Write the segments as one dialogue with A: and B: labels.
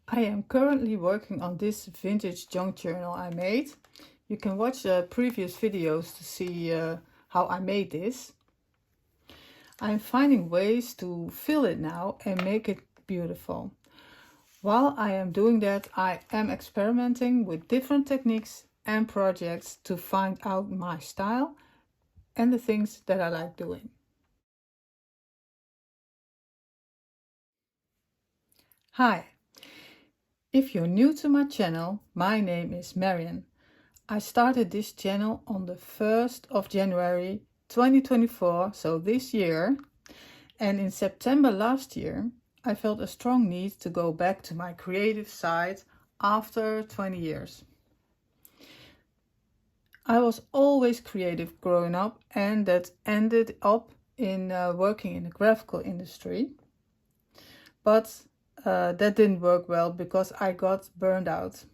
A: I am currently working on this vintage junk journal I made. You can watch the previous videos to see how I made this. I'm finding ways to fill it now and make it beautiful. While I am doing that, I am experimenting with different techniques and projects to find out my style and the things that I like doing. Hi! If you're new to my channel, my name is Marian. I started this channel on the 1st of January 2024, so this year, and in September last year I felt a strong need to go back to my creative side after 20 years. I was always creative growing up, and that ended up in working in the graphical industry, but that didn't work well because I got burned out.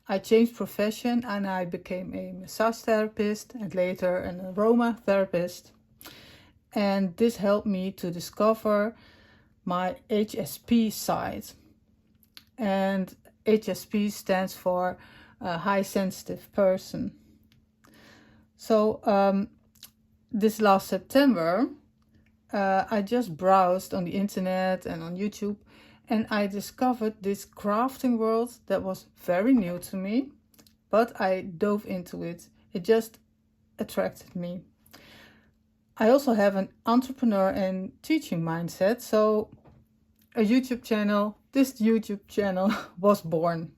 A: I changed profession and I became a massage therapist and later an aroma therapist. And this helped me to discover my HSP side. And HSP stands for high sensitive person. So this last September, I just browsed on the internet and on YouTube, and I discovered this crafting world that was very new to me, but I dove into it. It just attracted me. I also have an entrepreneur and teaching mindset, so this YouTube channel was born.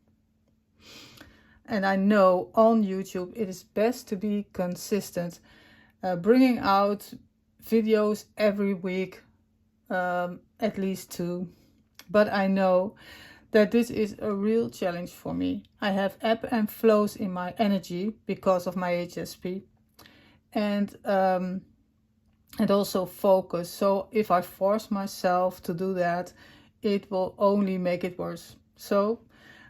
A: And I know on YouTube it is best to be consistent, bringing out videos every week, at least 2. But I know that this is a real challenge for me. I have ebb and flows in my energy because of my HSP, and also focus. So if I force myself to do that, it will only make it worse. So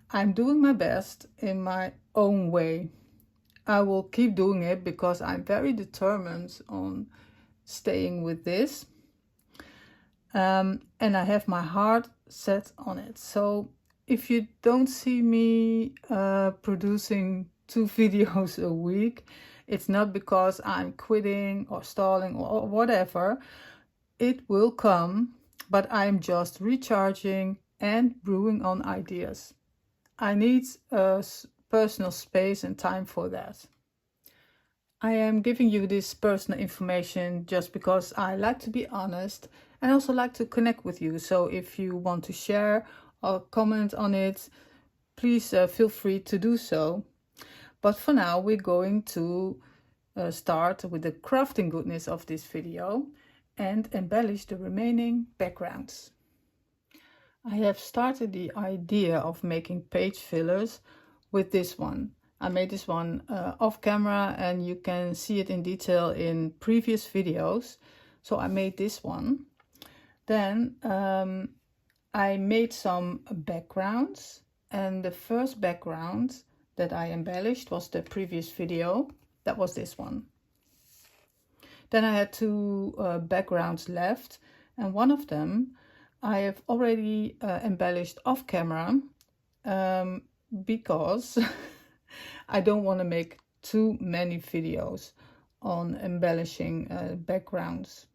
A: I'm doing my best in my own way. I will keep doing it because I'm very determined on staying with this. And I have my heart set on it. So if you don't see me producing 2 videos a week, it's not because I'm quitting or stalling or whatever. It will come, but I'm just recharging and brewing on ideas. I need personal space and time for that. I am giving you this personal information just because I like to be honest and also like to connect with you. So if you want to share or comment on it, please feel free to do so. But for now, we're going to start with the crafting goodness of this video and embellish the remaining backgrounds. I have started the idea of making page fillers with this one. I made this one off camera and you can see it in detail in previous videos. So I made this one. Then I made some backgrounds, and the first background that I embellished was the previous video. That was this one. Then I had 2 backgrounds left, and one of them I have already embellished off camera because I don't want to make too many videos on embellishing backgrounds.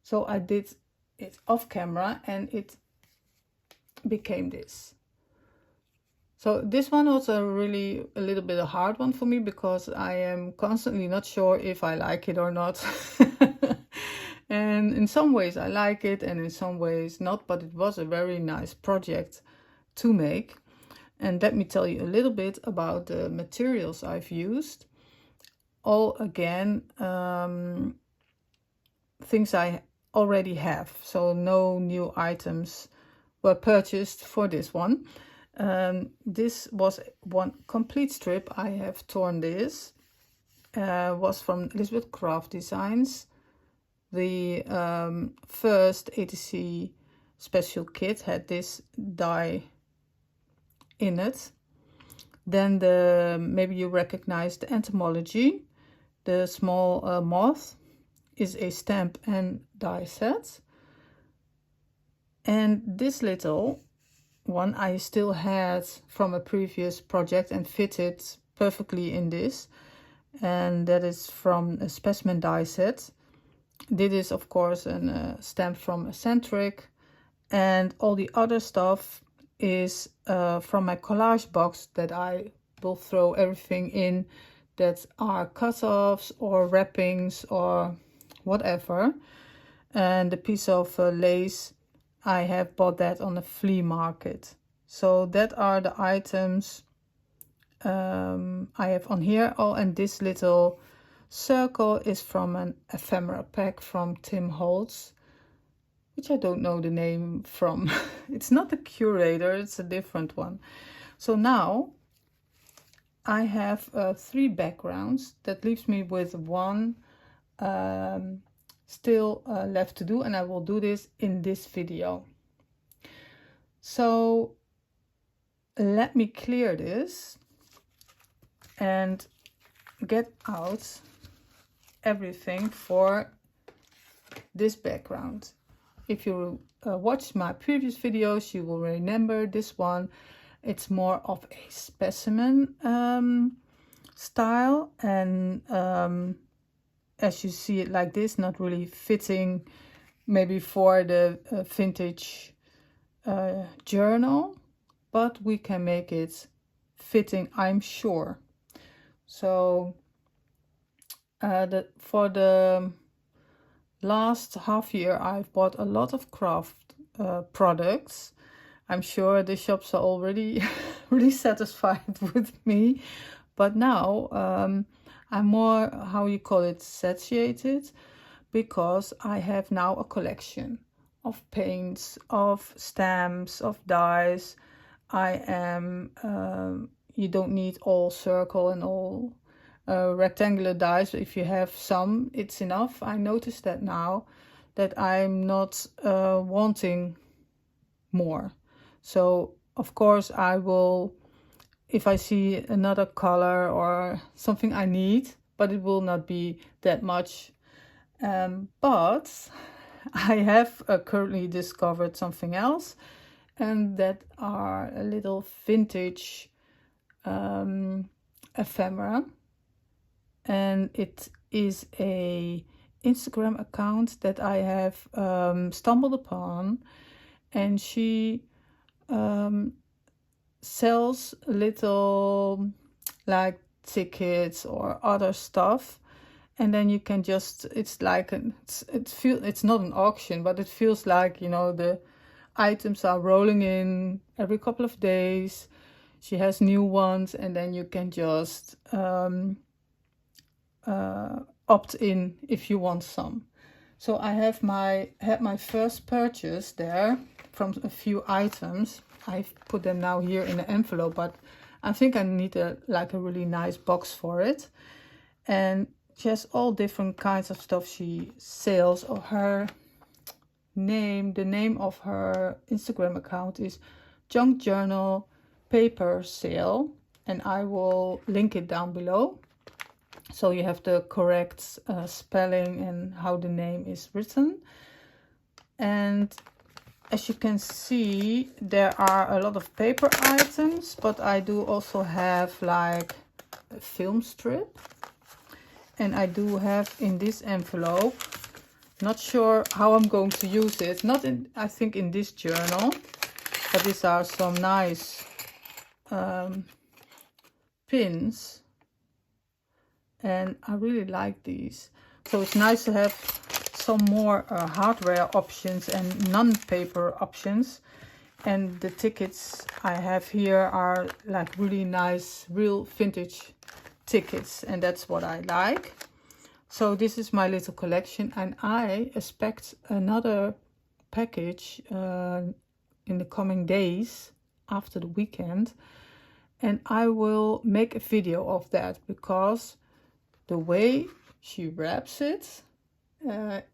A: So I did it off camera and it became this. So this one was a little bit a hard one for me because I am constantly not sure if I like it or not. And in some ways I like it and in some ways not, but it was a very nice project to make. And let me tell you a little bit about the materials I've used. All again, things I already have, so no new items were purchased for this one. This was one complete strip. I have torn this. Was from Elizabeth Craft Designs. The first ATC special kit had this die in it. Then maybe you recognize the Entomology. The small moth is a stamp and die set. And this little one I still had from a previous project and fitted perfectly in this, and that is from a Specimen die set. This is of course a stamp from Eccentric, and all the other stuff is from my collage box that I will throw everything in that are cut-offs or wrappings or whatever. And the piece of lace, I have bought that on a flea market. So that are the items I have on here. Oh, and this little circle is from an ephemera pack from Holtz, which I don't know the name from. It's not the Curator, it's a different one. So now I have 3 backgrounds. That leaves me with one still left to do, and I will do this in this video. So let me clear this and get out everything for this background. If you watched my previous videos, you will remember this one. It's more of a specimen style, and as you see it like this, not really fitting maybe for the vintage journal, but we can make it fitting, I'm sure. So for the last half year I've bought a lot of craft products. I'm sure the shops are already really satisfied with me, but now I'm more, how you call it, satiated, because I have now a collection of paints, of stamps, of dies. I am, you don't need all circle and all rectangular dies. If you have some, it's enough. I noticed that now, that I'm not wanting more. So of course I will, if I see another color or something I need, but it will not be that much. But I have currently discovered something else, and that are a little vintage ephemera. And it is a Instagram account that I have stumbled upon, and she sells little like tickets or other stuff, and then you can just, it's like it's not an auction, but it feels like, you know, the items are rolling in every couple of days. She has new ones, and then you can just opt in if you want some. So I have had my first purchase there from a few items. I've put them now here in an envelope, but I think I need a really nice box for it. And she has all different kinds of stuff she sells. Or her name, the name of her Instagram account is Junk Journal Paper Sale, and I will link it down below, so you have the correct spelling and how the name is written. And as you can see, there are a lot of paper items, but I do also have like a film strip. And I do have in this envelope, not sure how I'm going to use it, not in, I think in this journal, but these are some nice pins, and I really like these. So it's nice to have some more hardware options and non-paper options. And the tickets I have here are like really nice, real vintage tickets, and that's what I like. So this is my little collection, and I expect another package in the coming days after the weekend, and I will make a video of that, because the way she wraps it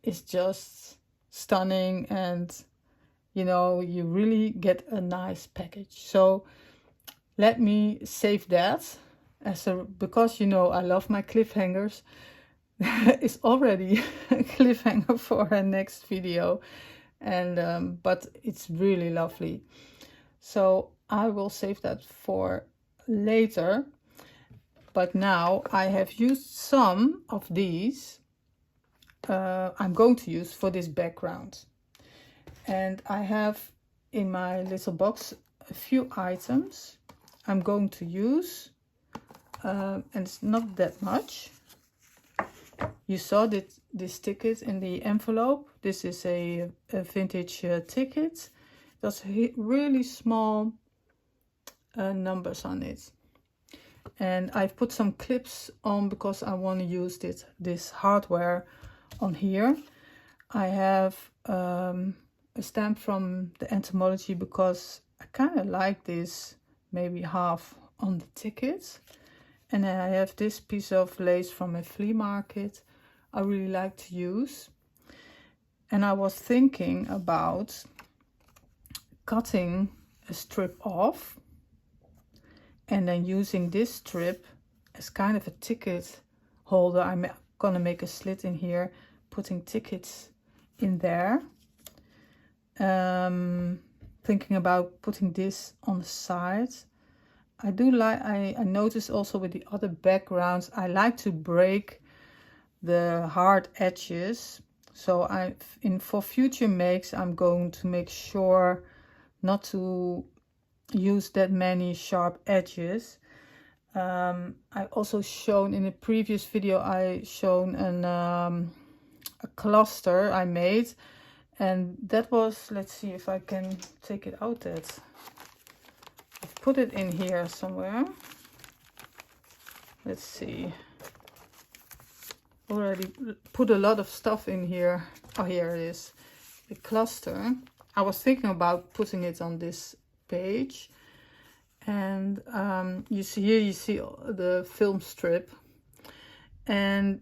A: is just stunning, and you know, you really get a nice package. So let me save that because you know I love my cliffhangers. It's already a cliffhanger for her next video, and but it's really lovely. So I will save that for later. But now I have used some of these I'm going to use for this background. And I have in my little box a few items I'm going to use. And it's not that much. You saw this ticket in the envelope. This is a vintage ticket. There's really small numbers on it. And I've put some clips on because I want to use this hardware on here. I have a stamp from the Entomology because I kind of like this, maybe half on the ticket. And then I have this piece of lace from a flea market I really like to use. And I was thinking about cutting a strip off and then using this strip as kind of a ticket holder. I'm gonna make a slit in here, putting tickets in there. Thinking about putting this on the side. I do like, I noticed also with the other backgrounds, I like to break the hard edges. So for future makes, I'm going to make sure not to use that many sharp edges. I also shown in a previous video, I shown a cluster I made, and that was, let's see if I can take it out. I've put it in here somewhere. Let's see. Already put a lot of stuff in here. Oh, here it is. The cluster. I was thinking about putting it on this page. And you see here, you see the film strip. And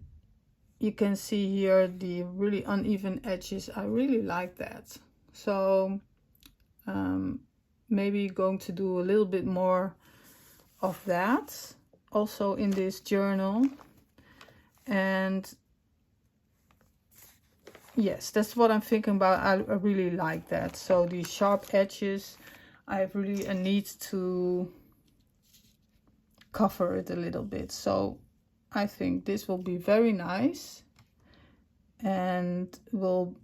A: you can see here the really uneven edges. I really like that. So maybe going to do a little bit more of that also in this journal. And yes, that's what I'm thinking about. I really like that. So these sharp edges, I have really a need to cover it a little bit. So I think this will be very nice and will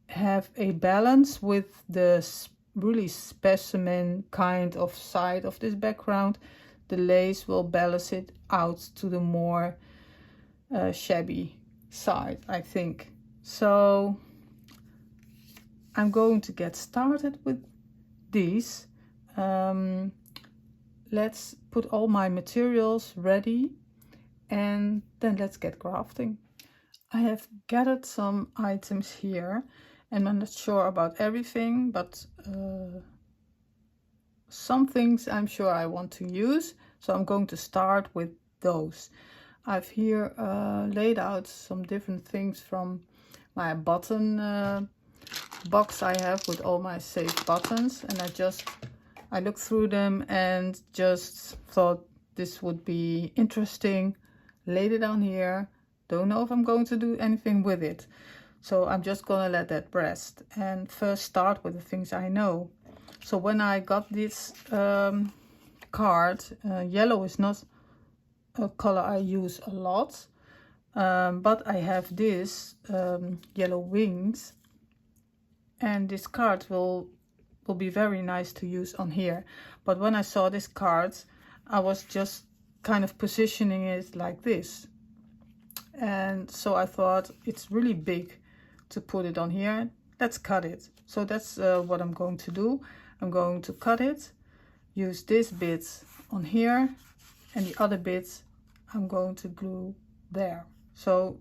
A: have a balance with the really specimen kind of side of this background. The lace will balance it out to the more shabby side, I think. So I'm going to get started with these. Let's put all my materials ready and then let's get crafting. I have gathered some items here and I'm not sure about everything, but some things I'm sure I want to use. So I'm going to start with those. I've here laid out some different things from my button box I have with all my saved buttons, and I looked through them and just thought this would be interesting. Laid it on here. Don't know if I'm going to do anything with it. So I'm just gonna let that rest and first start with the things I know. So when I got this card, yellow is not a color I use a lot, but I have this yellow wings, and this card will be very nice to use on here. But when I saw this card, I was just kind of positioning it like this, and so I thought it's really big to put it on here. Let's cut it. So that's what I'm going to do. I'm going to cut it, use this bit on here, and the other bits I'm going to glue there. So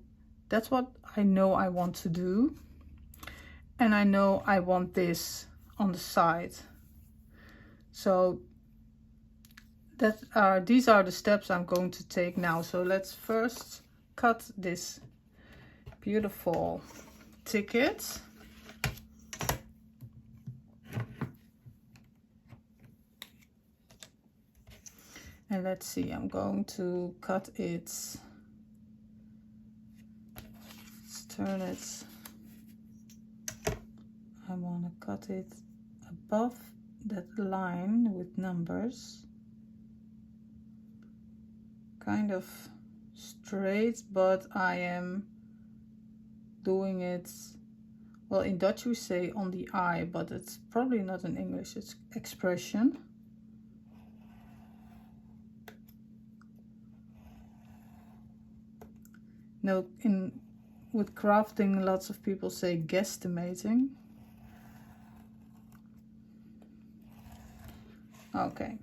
A: that's what I know I want to do. And I know I want this on the side. So these are the steps I'm going to take now. So let's first cut this beautiful ticket. And let's see, I'm going to cut it, let's turn it, I want to cut it above that line with numbers kind of straight, but I am doing it, well, in Dutch we say on the eye, but it's probably not in English, it's expression. No, with crafting lots of people say guesstimating. Okay,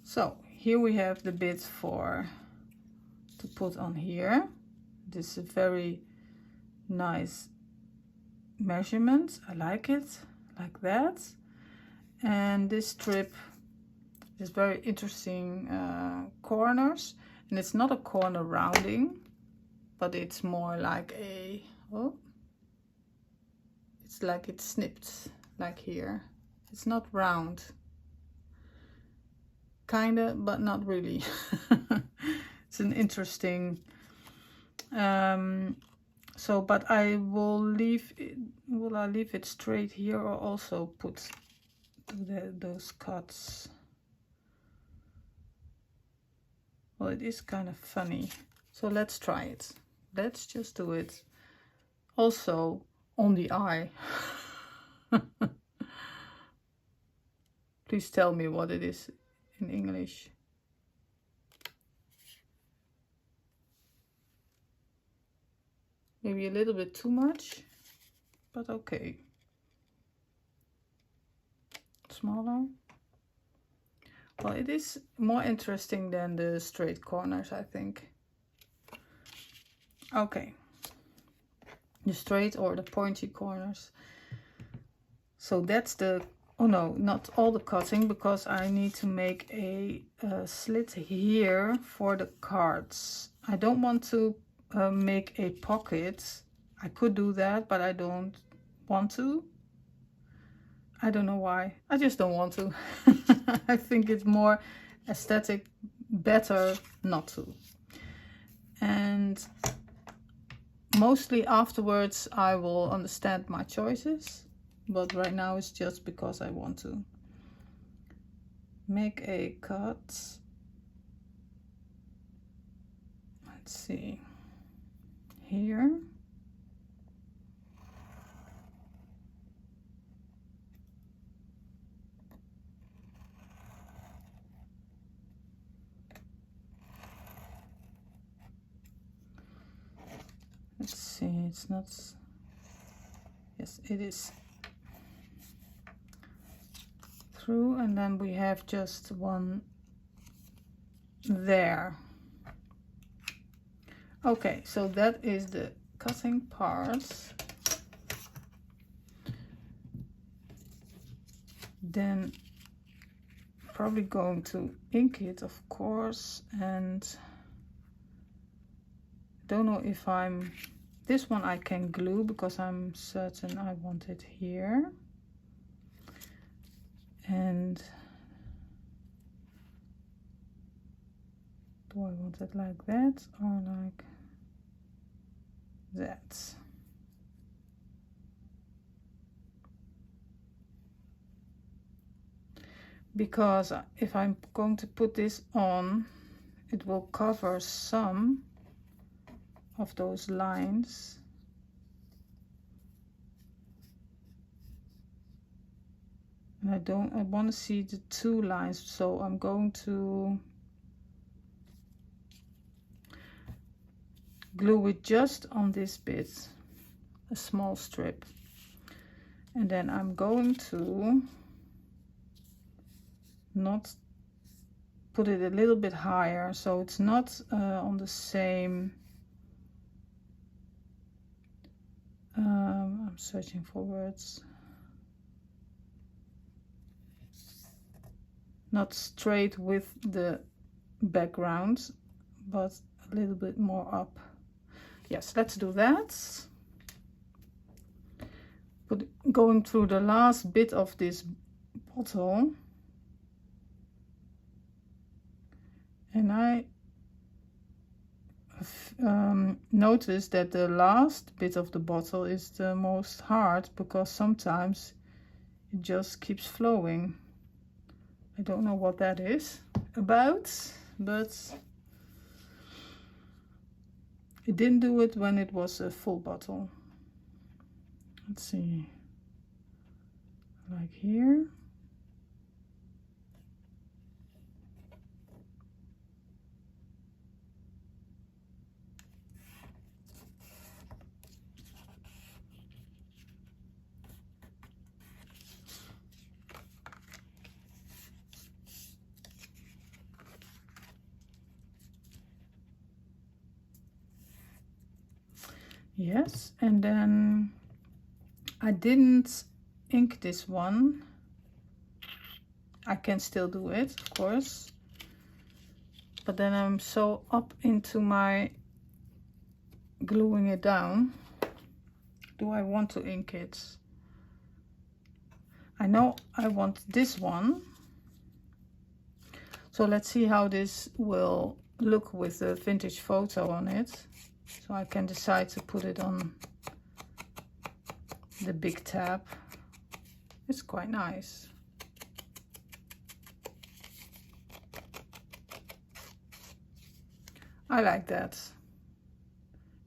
A: so here we have the bit to put on here. This is a very nice measurement. I like it like that. And this strip is very interesting corners, and it's not a corner rounding, but it's more like a, oh, it's like it's snipped like here. It's not round, kinda, but not really. It's an interesting so, but I will leave it, will I leave it straight here or also put those cuts? Well, it is kind of funny, so let's try it. Let's just do it also on the eye. Please tell me what it is in English. Maybe a little bit too much, but okay. Smaller. Well, it is more interesting than the straight corners, I think. Okay. The straight or the pointy corners. So that's the, oh no, not all the cutting, because I need to make a slit here for the cards. I don't want to make a pocket. I could do that, but I don't want to. I don't know why. I just don't want to. I think it's more aesthetic, better not to. And mostly afterwards I will understand my choices, but right now it's just because I want to make a cut. Let's see, here. Let's see, it's not, yes, it is through, and then we have just one there. Okay, so that is the cutting part. Then probably going to ink it, of course, and don't know if this one I can glue because I'm certain I want it here. And do I want it like that or like that? Because if I'm going to put this on, it will cover some of those lines. And I want to see the two lines, so I'm going to glue it just on this bit, a small strip, and then I'm going to not put it a little bit higher, so it's not on the same, I'm searching for words, not straight with the background, but a little bit more up. Yes, let's do that. But going through the last bit of this bottle, and I noticed that the last bit of the bottle is the most hard, because sometimes it just keeps flowing. I don't know what that is about, but it didn't do it when it was a full bottle. Let's see, like here. Yes, and then I didn't ink this one. I can still do it, of course. But then I'm so up into my gluing it down. Do I want to ink it? I know I want this one. So let's see how this will look with the vintage photo on it. So I can decide to put it on the big tab. It's quite nice. I like that.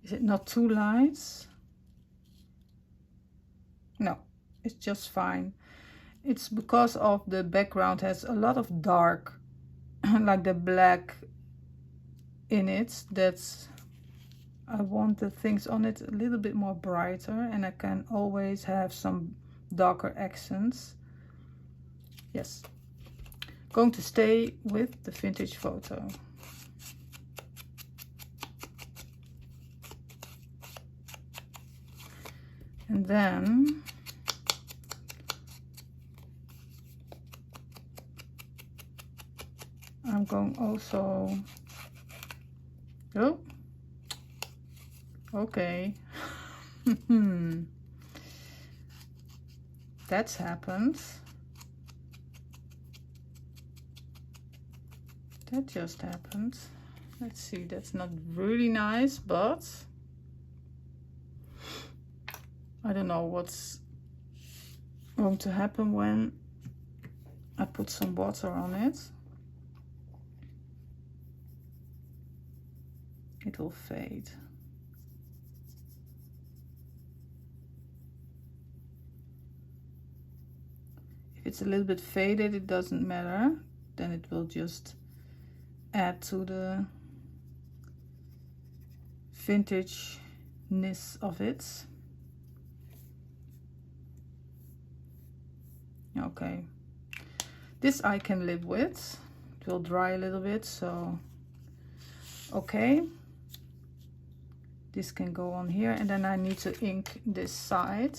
A: Is it not too light? No, it's just fine. It's because of the background has a lot of dark, like the black in it, that's I want the things on it a little bit more brighter, and I can always have some darker accents. Yes, going to stay with the vintage photo. And then I'm going also, oh, okay. That's happened. That just happened. Let's see, that's not really nice, but I don't know what's going to happen when I put some water on it. It will fade. If it's a little bit faded, it doesn't matter. Then it will just add to the vintage-ness of it. Okay, this I can live with. It will dry a little bit, so okay. This can go on here, and then I need to ink this side.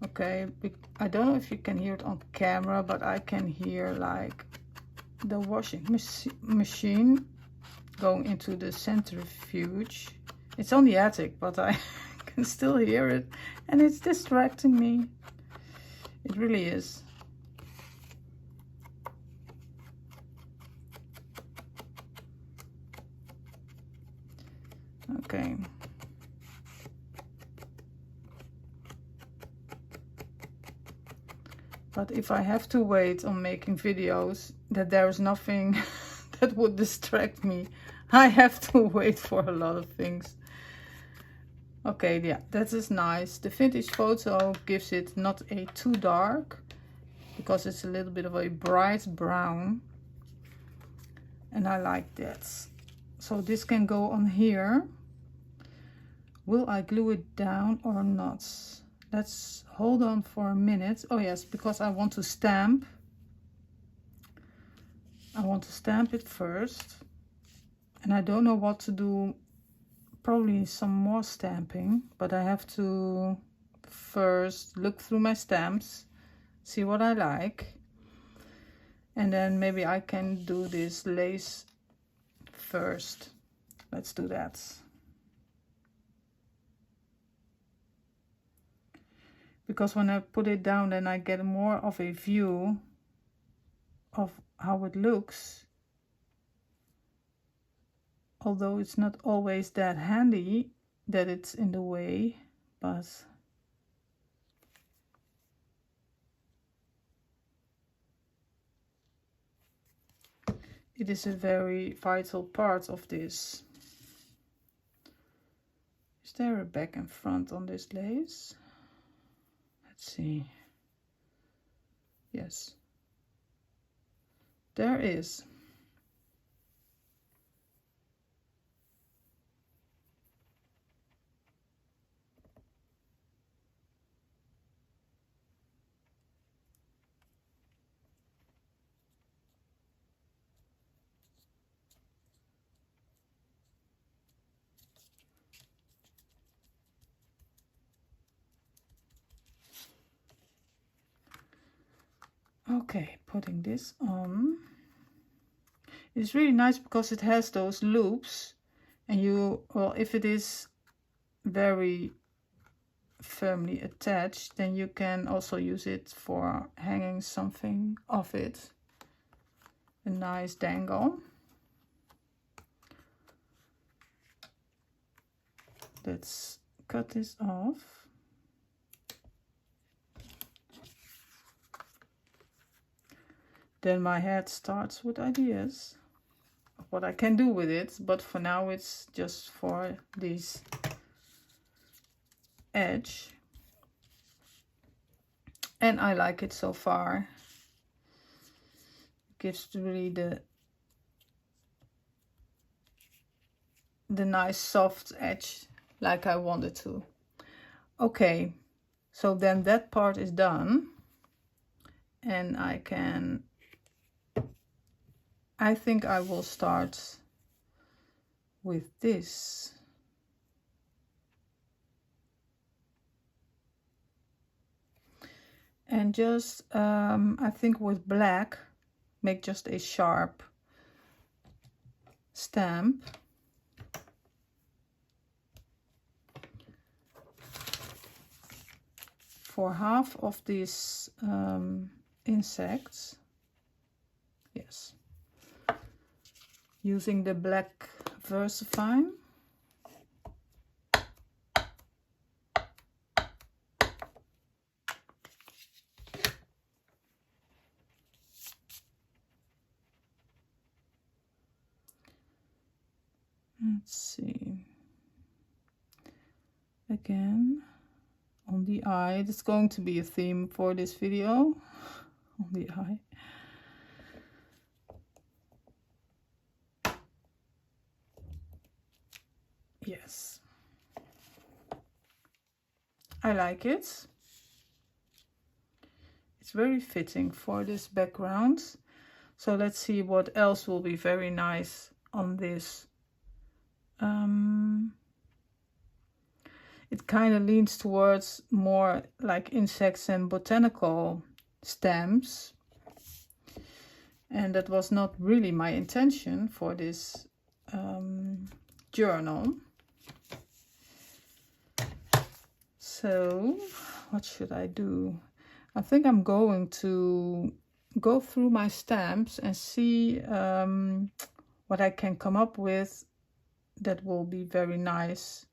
A: Okay, I don't know if you can hear it on camera, but I can hear like the washing machine going into the centrifuge. It's on the attic, but I can still hear it, and it's distracting me. It really is. Okay. But if I have to wait on making videos, that there is nothing that would distract me, I have to wait for a lot of things. Okay, yeah, that is nice. The vintage photo gives it not a too dark, because it's a little bit of a bright brown, and I like that. So this can go on here. Will I glue it down or not? Let's hold on for a minute. Oh yes, because I want to stamp. I want to stamp it first. And I don't know what to do. Probably some more stamping, but I have to first look through my stamps, see what I like. And then maybe I can do this lace first. Let's do that. Because when I put it down, then I get more of a view of how it looks. Although it's not always that handy that it's in the way, but it is a very vital part of this. Is there a back and front on this lace? Let's see. Yes, there is. Okay, putting this on. It's really nice because it has those loops, and you, well, if it is very firmly attached, then you can also use it for hanging something off it. A nice dangle. Let's cut this off. Then my head starts with ideas of what I can do with it, but for now it's just for this edge. And I like it so far. It gives really the nice soft edge like I wanted to. Okay, so then that part is done, and I think I will start with this. And just, I think with black, make just a sharp stamp. For half of these insects. Yes. Using the black VersaFine. Let's see. Again, on the eye. It's going to be a theme for this video. On the eye. Yes, I like it. It's very fitting for this background. So let's see what else will be very nice on this. It kind of leans towards more like insects and botanical stamps. And that was not really my intention for this journal. So what should I do? I think I'm going to go through my stamps and see what I can come up with that will be very nice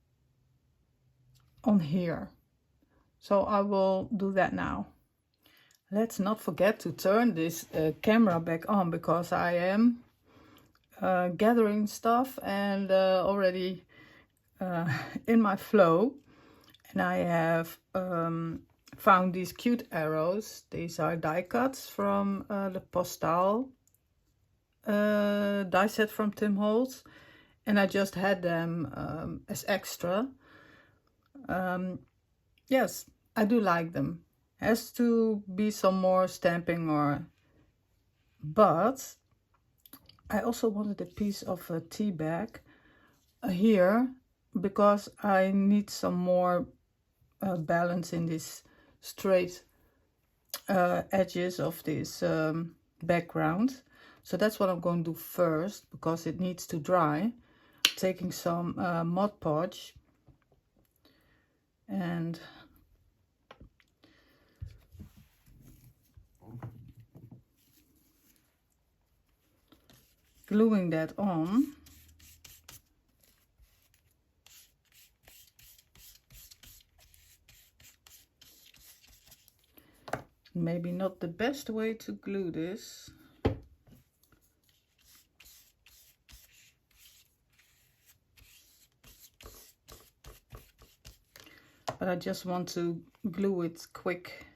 A: on here. So I will do that now. Let's not forget to turn this camera back on, because I am gathering stuff and already in my flow. And I have found these cute arrows. These are die cuts from the Postale die set from Tim Holtz. And I just had them as extra. Yes, I do like them. Has to be some more stamping but I also wanted a piece of a tea bag here, because I need some more balance in these straight edges of this background. So that's what I'm going to do first, because it needs to dry. Taking some Mod Podge and gluing that on. Maybe not the best way to glue this. But I just want to glue it quick.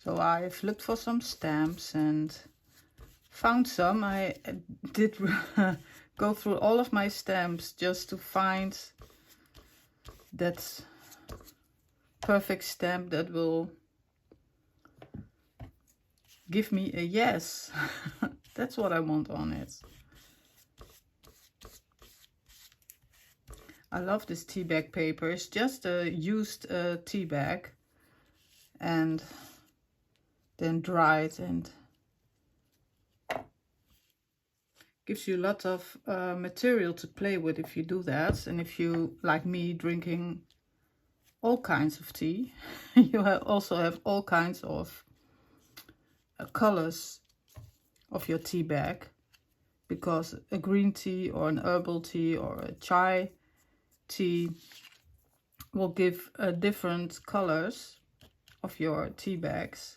A: So I've looked for some stamps and found some. I did go through all of my stamps just to find that perfect stamp that will give me a yes. That's what I want on it. I love this tea bag paper. It's just a used tea bag and then dried, and gives you a lot of material to play with if you do that. And if you, like me, drinking all kinds of tea, you also have all kinds of colors of your tea bag, because a green tea or an herbal tea or a chai tea will give different colors of your tea bags.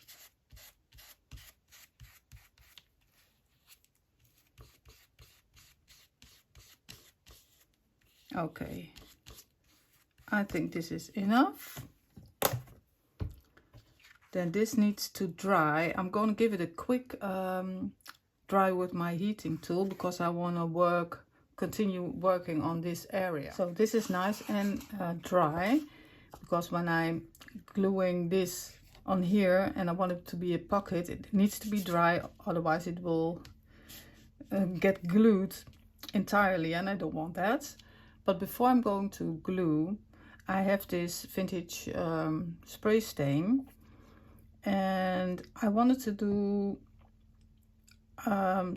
A: Okay, I think this is enough. Then this needs to dry. I'm going to give it a quick dry with my heating tool, because I want to continue working on this area. So this is nice and dry, because when I'm gluing this on here and I want it to be a pocket, it needs to be dry, otherwise it will get glued entirely, and I don't want that. But before I'm going to glue, I have this vintage spray stain, and I wanted to do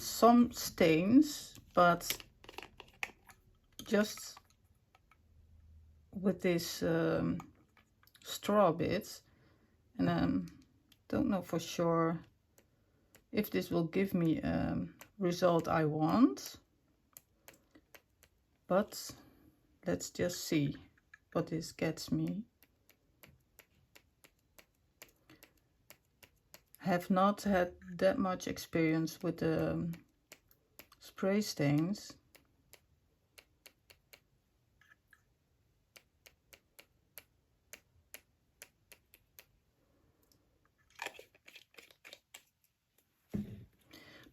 A: some stains, but just with this straw bit, and don't know for sure if this will give me a result I want, but let's just see what this gets me. Have not had that much experience with the spray stains.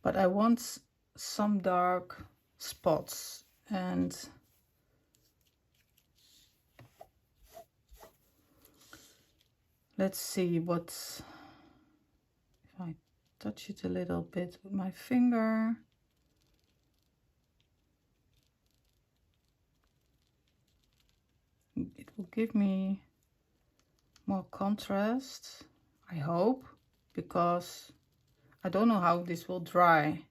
A: But I want some dark spots, and let's see what, if I touch it a little bit with my finger. It will give me more contrast, I hope, because I don't know how this will dry.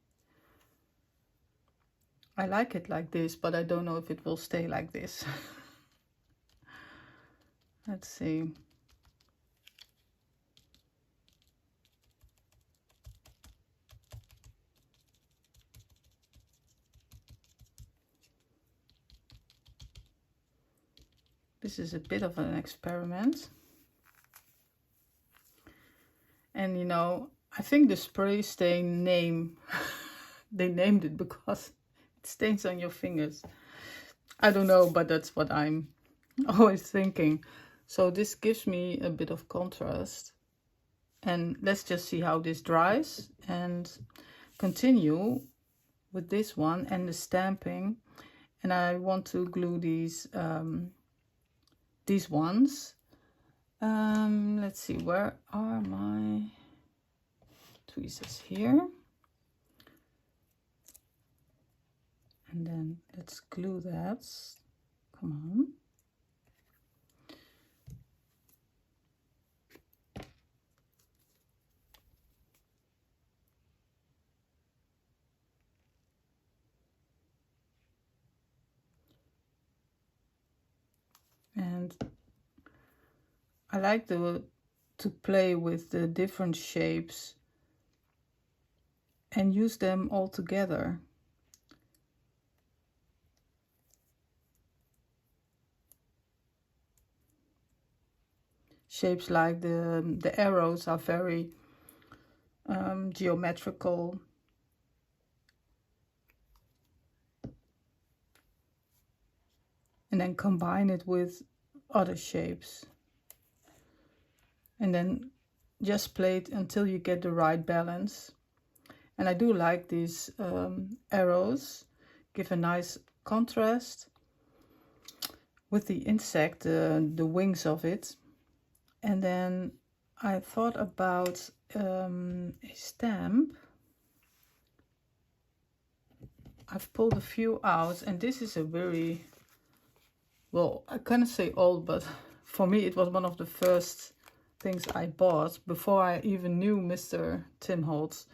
A: I like it like this, but I don't know if it will stay like this. Let's see. This is a bit of an experiment. And you know, I think the spray stain name, they named it because it stains on your fingers. I don't know, but that's what I'm always thinking. So this gives me a bit of contrast. And let's just see how this dries and continue with this one and the stamping. And I want to glue these ones. Let's see, where are my tweezers? Here. And then let's glue that. Come on. And I like to play with the different shapes and use them all together. Shapes like the arrows are very geometrical. And then combine it with other shapes. And then just play it until you get the right balance. And I do like these arrows, give a nice contrast with the insect, the wings of it. And then I thought about a stamp. I've pulled a few out, and this is a very, well, I can't say old, but for me it was one of the first things I bought before I even knew Mr. Tim Holtz.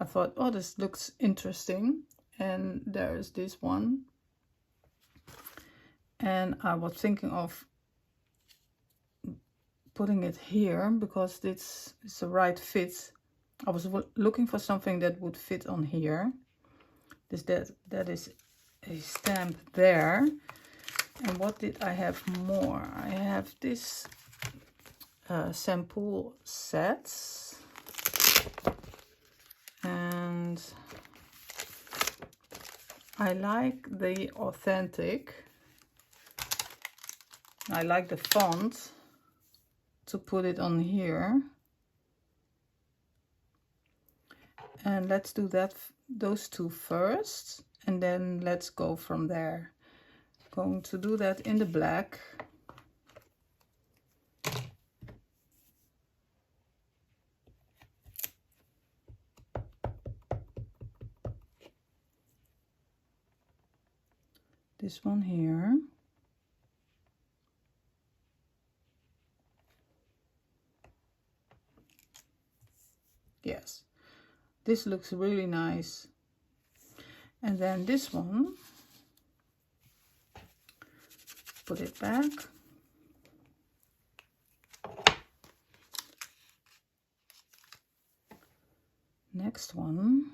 A: I thought, oh, this looks interesting. And there's this one. And I was thinking of putting it here because this is the right fit. I was looking for something that would fit on here. That is a stamp there. And what did I have more? I have this sample sets. And I like the authentic. I like the font to put it on here. And let's do those two first, and then let's go from there. Going to do that in the black. This one here. Yes, this looks really nice. And then this one, put it back. Next one.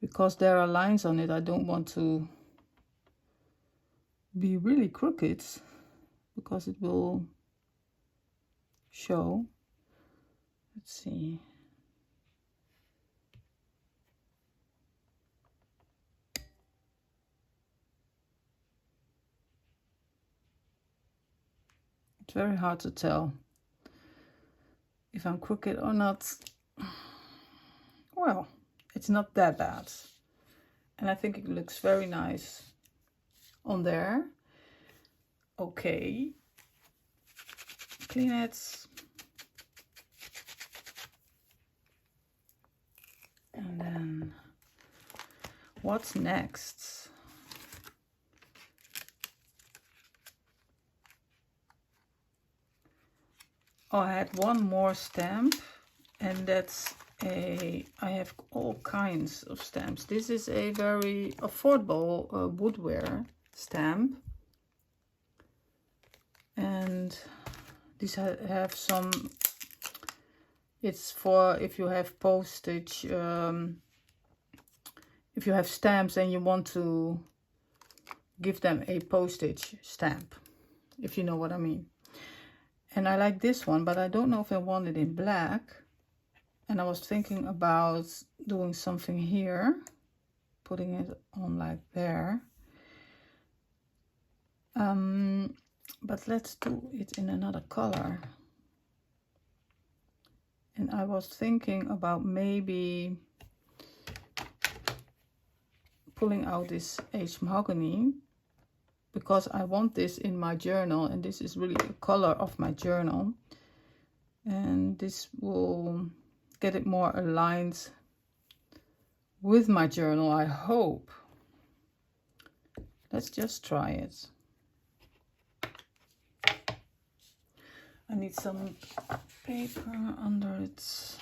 A: Because there are lines on it, I don't want to be really crooked because it will show. Let's see. It's very hard to tell if I'm crooked or not. Well, it's not that bad. And I think it looks very nice on there. Okay. Clean it. And then what's next? Oh, I had one more stamp, and that's I have all kinds of stamps. This is a very affordable Woodware stamp. And these have some, it's for if you have postage, if you have stamps and you want to give them a postage stamp, if you know what I mean. And I like this one, but I don't know if I want it in black. And I was thinking about doing something here, putting it on like there. But let's do it in another color. And I was thinking about maybe pulling out this aged mahogany, because I want this in my journal, and this is really the color of my journal. And this will get it more aligned with my journal, I hope. Let's just try it. I need some paper under it.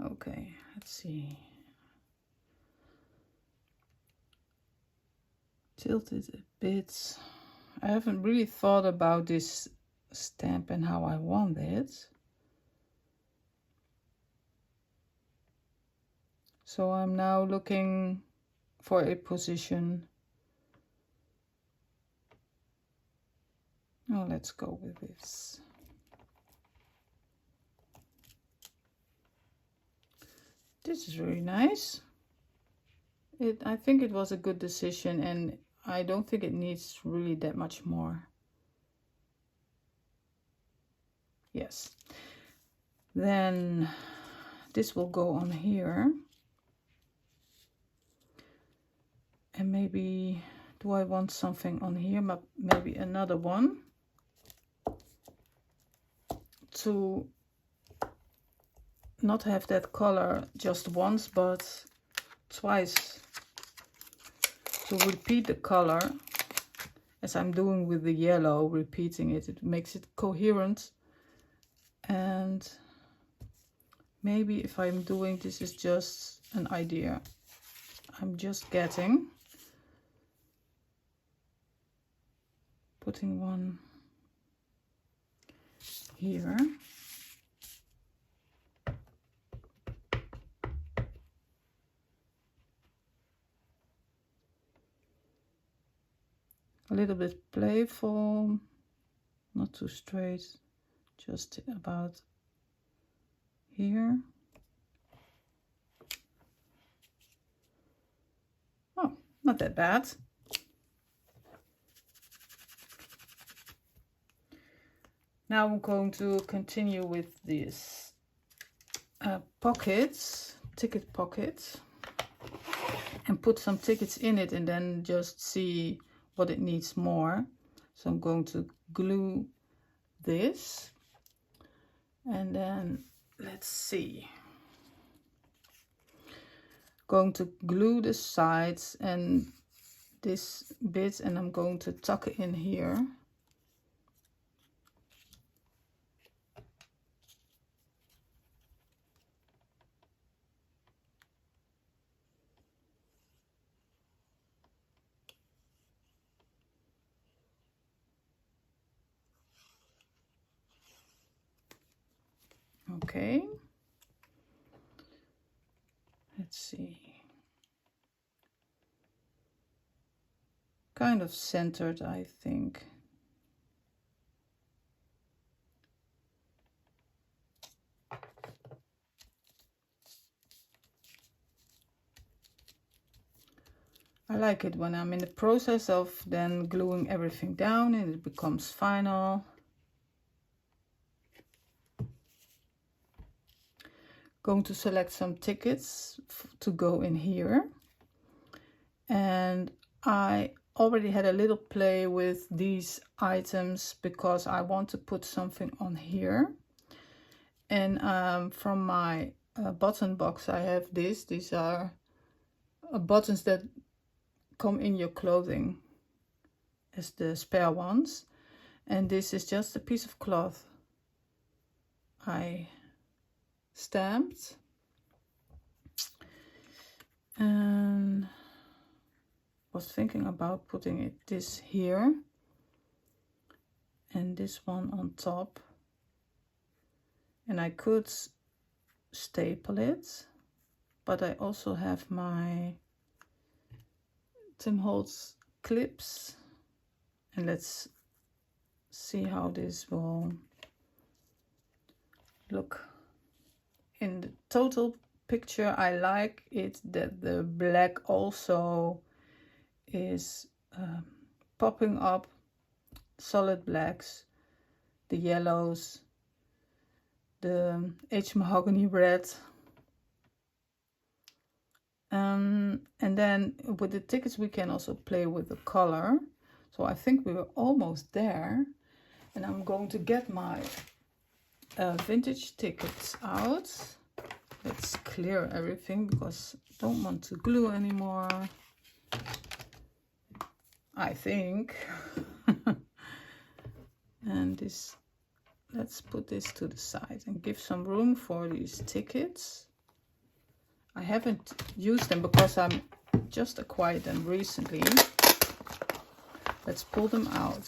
A: Okay, let's see. Tilt it a bit. I haven't really thought about this stamp and how I want it. So I'm now looking for a position. Oh, let's go with this. This is really nice. I think it was a good decision, and I don't think it needs really that much more. Yes. Then this will go on here. And maybe, do I want something on here? Maybe another one to not have that color just once, but twice, to repeat the color as I'm doing with the yellow, repeating it. It makes it coherent. And maybe if I'm doing, this is just an idea I'm just getting, putting one here. A little bit playful, not too straight, just about here. Oh, not that bad. Now I'm going to continue with this pockets, ticket pockets, and put some tickets in it and then just see what it needs more. So I'm going to glue this, and then let's see, going to glue the sides and this bit, and I'm going to tuck it in here. Okay, let's see, kind of centered, I think. I like it when I'm in the process of then gluing everything down and it becomes final. Going to select some tickets to go in here, and I already had a little play with these items because I want to put something on here. And from my button box I have this. These are buttons that come in your clothing as the spare ones, and this is just a piece of cloth I stamped, and was thinking about putting this here and this one on top, and I could staple it, but I also have my Tim Holtz clips, and let's see how this will look. In the total picture, I like it that the black also is popping up, solid blacks, the yellows, the H mahogany red. And then with the tickets we can also play with the color. So I think we were almost there, and I'm going to get my vintage tickets out. let's clear everything because I don't want to glue anymore, I think. And this, let's put this to the side and give some room for these tickets. I haven't used them because I'm just acquired them recently. Let's pull them out.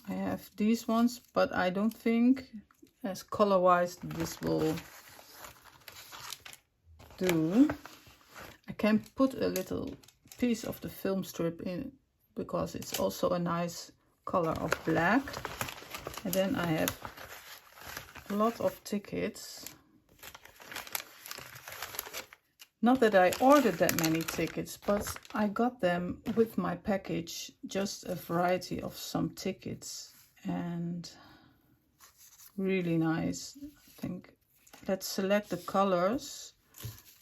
A: I have these ones, but I don't think as color-wise this will do. I can put a little piece of the film strip in because it's also a nice color of black. And then I have a lot of tickets. Not that I ordered that many tickets, but I got them with my package, just a variety of some tickets, and really nice, I think. Let's select the colors.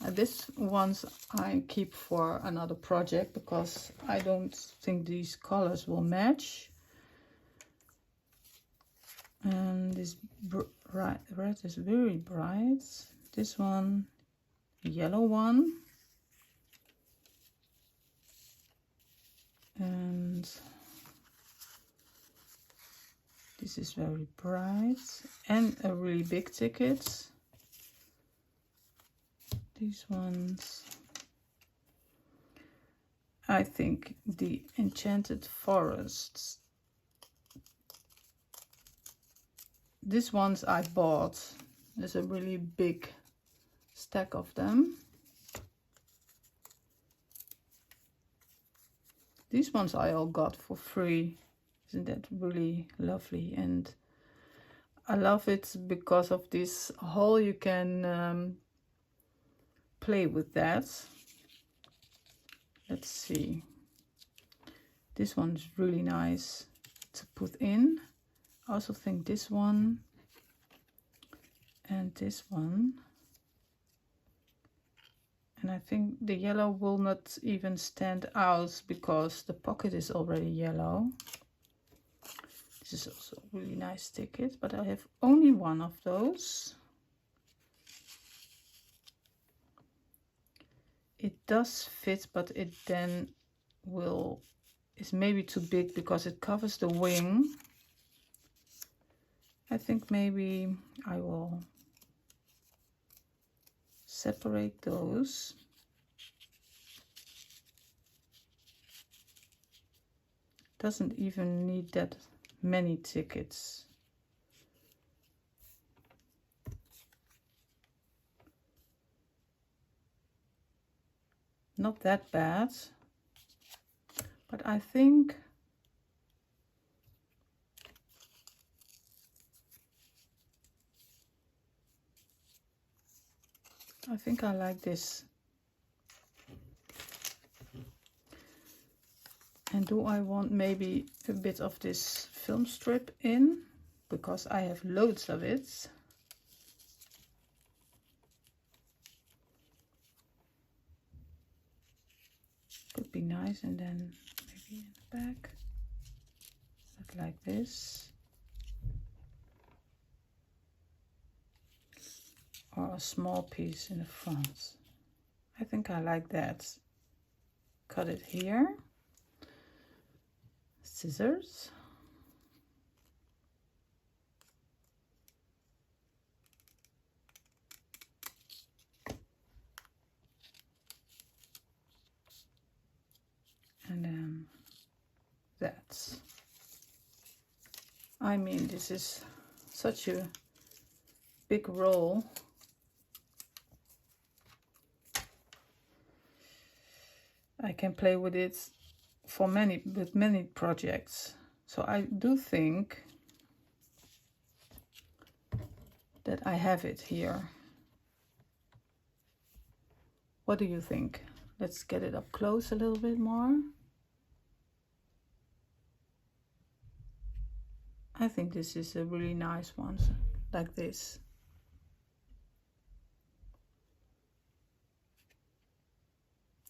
A: This ones I keep for another project because I don't think these colors will match. And this red is very bright. This one, yellow one, and this is very bright and a really big ticket. These ones, I think the Enchanted Forests, these ones I bought. There's a really big stack of them. These ones I all got for free. Isn't that really lovely? And I love it because of this hole. You can play with that. Let's see. This one's really nice to put in. I also think this one and this one. And I think the yellow will not even stand out because the pocket is already yellow. This is also a really nice ticket, but I have only one of those. It does fit, but it then is maybe too big because it covers the wing. I think maybe I will separate those. Doesn't even need that many tickets. Not that bad, but I think I like this. And do I want maybe a bit of this film strip in? Because I have loads of it. Could be nice, and then maybe in the back. Like this. Or a small piece in the front. I think I like that. Cut it here. Scissors. And then that. I mean, this is such a big roll. I can play with it for many projects. So I do think that I have it here. What do you think? Let's get it up close a little bit more. I think this is a really nice one, like this.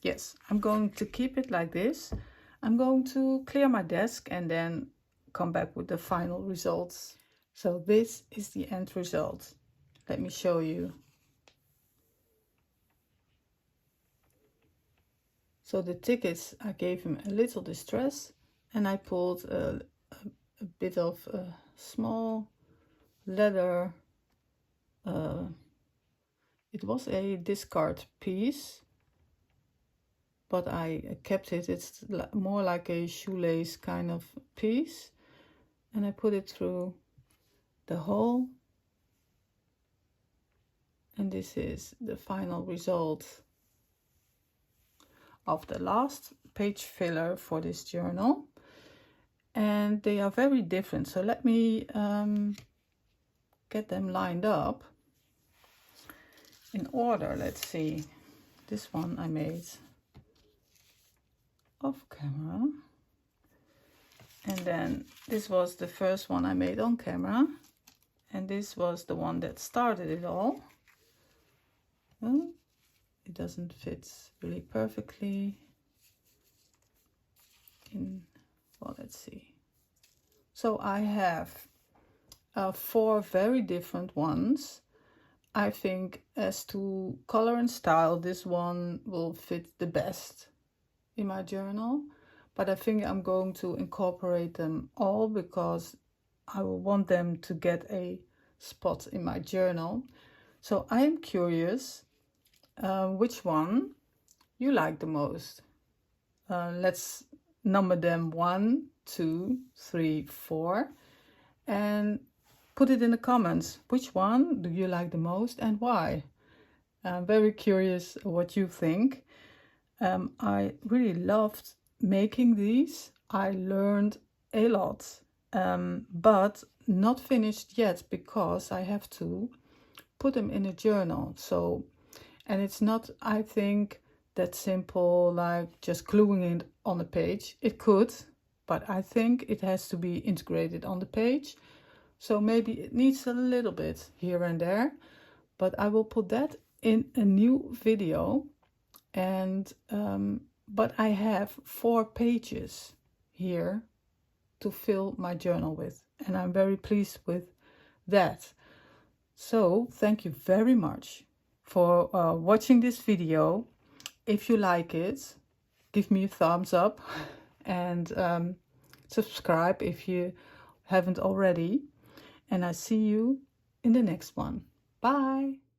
A: Yes, I'm going to keep it like this. I'm going to clear my desk and then come back with the final results. So this is the end result. Let me show you. So the tickets, I gave him a little distress, and I pulled a bit of a small leather, it was a discard piece, but I kept it. It's more like a shoelace kind of piece, and I put it through the hole, and this is the final result of the last page filler for this journal. And they are very different, so let me get them lined up in order. Let's see, this one I made off camera, and then this was the first one I made on camera, and this was the one that started it all. Well, it doesn't fit really perfectly in, well, let's see. So I have 4 very different ones. I think as to color and style, this one will fit the best in my journal, but I think I'm going to incorporate them all because I will want them to get a spot in my journal. So I am curious which one you like the most. Let's number them 1, 2, 3, 4, and put it in the comments. Which one do you like the most and why? I'm very curious what you think. I really loved making these. I learned a lot, but not finished yet because I have to put them in a journal. So, and it's not, I think, that simple like just gluing it on the page. It could, but I think it has to be integrated on the page. So maybe it needs a little bit here and there, but I will put that in a new video. And but I have 4 pages here to fill my journal with, and I'm very pleased with that. So thank you very much for watching this video. If you like it, give me a thumbs up and subscribe if you haven't already, and I see you in the next one. Bye.